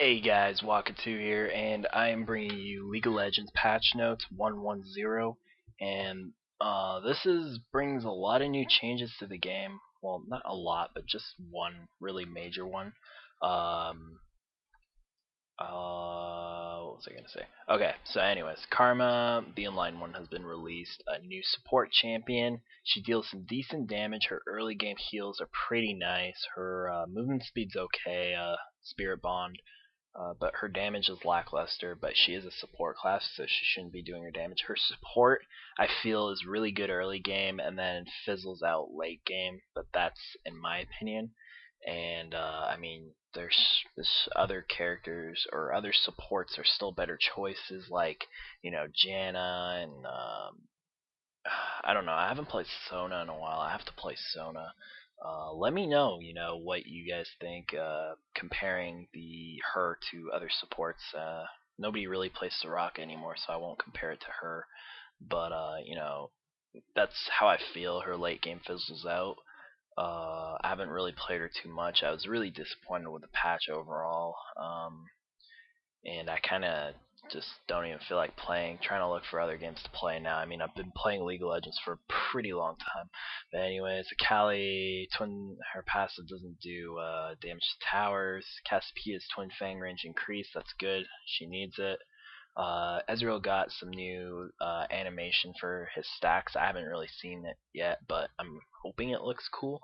Hey guys, Wakka2 here, and I am bringing you League of Legends patch notes 110, and this is brings a lot of new changes to the game. Well, not a lot, but just one really major one. Um, what was I gonna say? Okay, so anyways, Karma, the inline one, has been released. A new support champion. She deals some decent damage. Her early game heals are pretty nice. Her movement speed's okay. Spirit Bond. But her damage is lackluster, but she is a support class, so she shouldn't be doing her damage. Her support, I feel, is really good early game and then fizzles out late game, but that's in my opinion. And I mean, there's other characters or other supports are still better choices, like Janna and I don't know. I haven't played Sona in a while. I have to play Sona. Let me know, what you guys think comparing the her to other supports. Nobody really plays Soraka anymore, so I won't compare it to her. But that's how I feel. Her late game fizzles out. I haven't really played her too much. I was really disappointed with the patch overall. And I kind of just don't even feel like playing. Trying to look for other games to play now. I mean, I've been playing League of Legends for a pretty long time. But anyways, Akali twin, her passive doesn't do damage to towers. Cassiopeia's twin fang range increased. That's good. She needs it. Ezreal got some new animation for his stacks. I haven't really seen it yet, but I'm hoping it looks cool.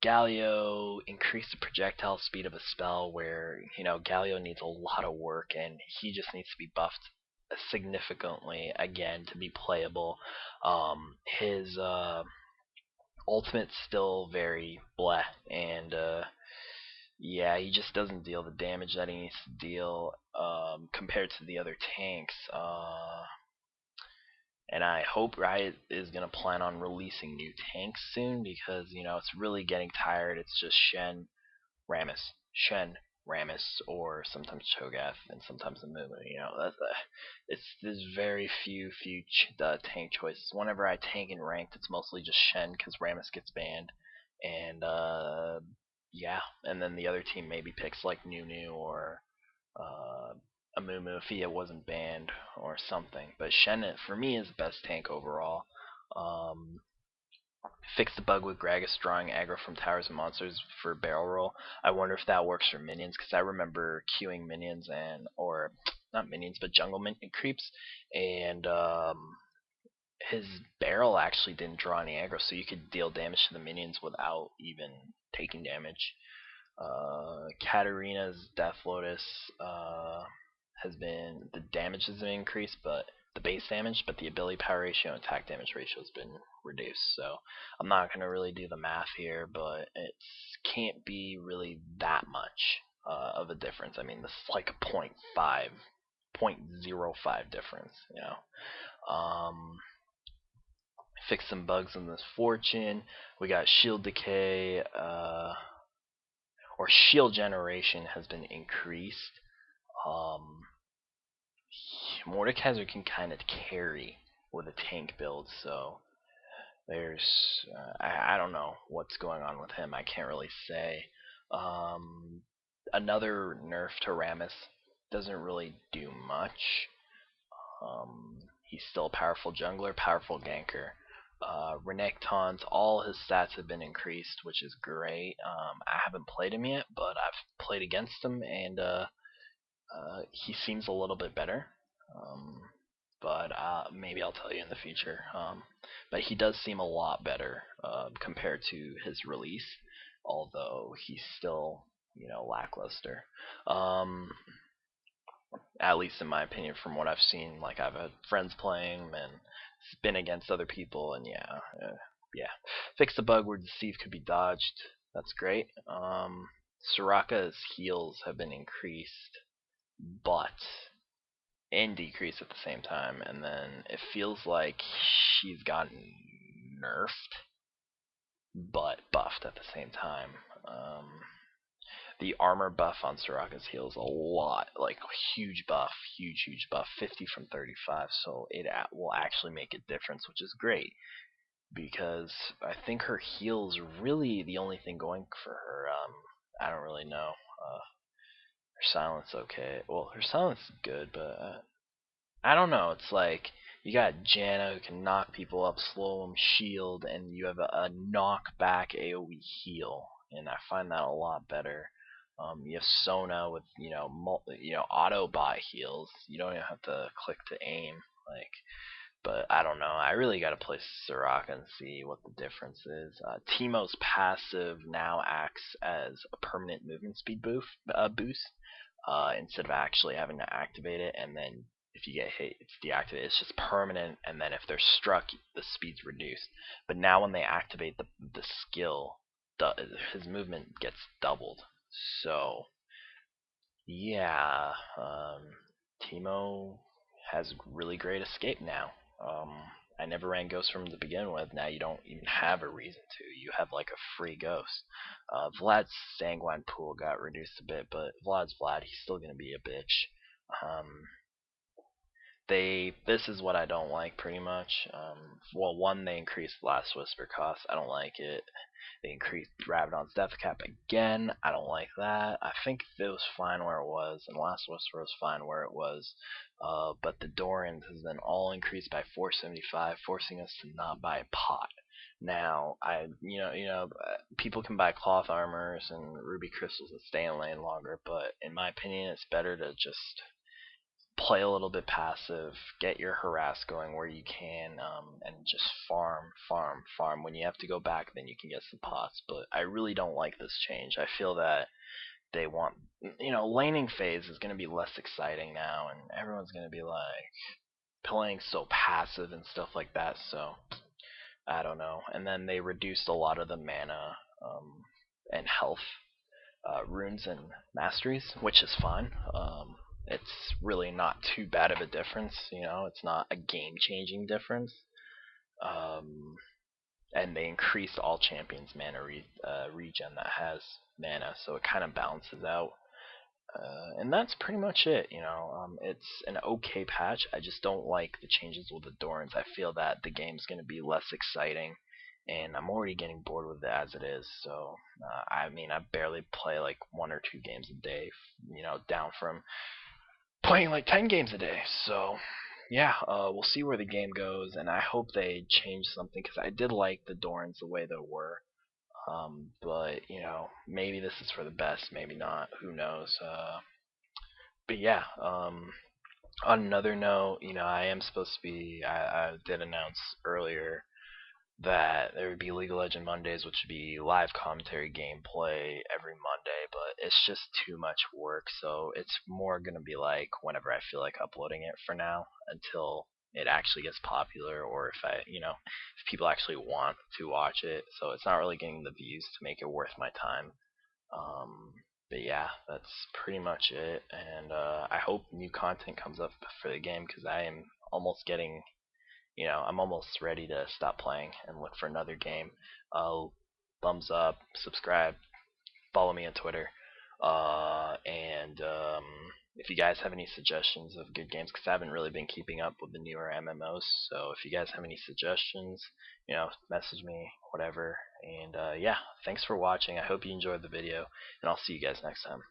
Galio increased the projectile speed of a spell where Galio needs a lot of work and he just needs to be buffed significantly again to be playable. His ultimate's still very bleh, and yeah, he just doesn't deal the damage that he needs to deal compared to the other tanks. And I hope Riot is going to plan on releasing new tanks soon because, it's really getting tired. It's just Shen, Rammus, or sometimes Cho'Gath, and sometimes Amumu. There's very few tank choices. Whenever I tank in ranked, it's mostly just Shen because Rammus gets banned, and yeah, and then the other team maybe picks like Nunu or uh, Amumu if he wasn't banned or something. But Shen, for me, is the best tank overall. Um, Fix the bug with Gragas drawing aggro from towers and monsters for barrel roll. I wonder if that works for minions because I remember queuing minions or not minions but jungle creeps, and his barrel actually didn't draw any aggro, so you could deal damage to the minions without even taking damage. Katarina's Death Lotus has been the damage has been increased, but the base damage, but the ability power ratio and attack damage ratio has been reduced. So I'm not gonna really do the math here, but it can't be really that much of a difference. I mean, this is like a .05 difference. Fix some bugs in this fortune. We got shield decay. Or shield generation has been increased. Um, Mordekaiser can kind of carry with a tank build, so I don't know what's going on with him. I can't really say. Um, Another nerf to Rammus doesn't really do much. He's still a powerful jungler, powerful ganker. Renekton's, all his stats have been increased, which is great. I haven't played him yet, but I've played against him, and he seems a little bit better. Um, but maybe I'll tell you in the future. But he does seem a lot better compared to his release, although he's still, lackluster. Um, at least in my opinion, from what I've seen. Like I've had friends playing and been against other people, and yeah. Fix the bug where deceive could be dodged. That's great. Soraka's heals have been increased, but and decreased at the same time, and then it feels like she's gotten nerfed, but buffed at the same time. The armor buff on Soraka's heals a lot, like huge buff, huge buff, 50 from 35. So it will actually make a difference, which is great because I think her heals really the only thing going for her. I don't really know. Her silence okay. Well, her silence is good, but I don't know. It's like you got Janna who can knock people up, slow them, shield, and you have a knockback AoE heal, and I find that a lot better. You have Sona with auto bot heals. You don't even have to click to aim. Like, but I don't know. I really got to play Soraka and see what the difference is. Teemo's passive now acts as a permanent movement speed boost instead of actually having to activate it, and then if you get hit, it's deactivated. It's just permanent, and then if they're struck, the speed's reduced. But now when they activate the skill, his movement gets doubled. So yeah, Teemo has really great escape now. Um, I never ran Ghost from to begin with. Now you don't even have a reason to. You have like a free Ghost. Vlad's Sanguine pool got reduced a bit, but Vlad's Vlad. He's still gonna be a bitch. Um, this is what I don't like pretty much. Well, one, they increased Last Whisper cost. I don't like it. They increased Rabadon's death cap again. I don't like that. I think it was fine where it was, and Last Whisper was fine where it was. But the Dorans has been all increased by 475, forcing us to not buy pot. Now, people can buy cloth armors and ruby crystals that stay in lane longer, but in my opinion, it's better to just play a little bit passive, get your harass going where you can, and just farm. When you have to go back, then you can get some pots. But I really don't like this change. I feel that they want, laning phase is going to be less exciting now, and everyone's going to be like playing so passive and stuff like that. So I don't know. And then they reduced a lot of the mana and health runes and masteries, which is fine. It's really not too bad of a difference. It's not a game-changing difference. Um, and they increased all champions' mana regen that has mana, so it kind of balances out. And that's pretty much it. It's an okay patch. I just don't like the changes with the Dorans. I feel that the game's going to be less exciting, and I'm already getting bored with it as it is. So, I barely play like 1 or 2 games a day. Down from playing like 10 games a day. So, yeah, we'll see where the game goes, and I hope they change something because I did like the Dorans the way they were. But maybe this is for the best, maybe not. Who knows? But yeah, on another note, I am supposed to be. I did announce earlier that there would be League of Legends Mondays, which would be live commentary gameplay every Monday, but it's just too much work, so it's more gonna be like whenever I feel like uploading it for now until it actually gets popular, or if people actually want to watch it. So it's not really getting the views to make it worth my time. Um, but yeah, that's pretty much it, and I hope new content comes up for the game because I am almost getting I'm almost ready to stop playing and look for another game. Thumbs up, subscribe, follow me on Twitter, and if you guys have any suggestions of good games, because I haven't really been keeping up with the newer MMOs, so if you guys have any suggestions, message me, whatever. And yeah, thanks for watching. I hope you enjoyed the video, and I'll see you guys next time.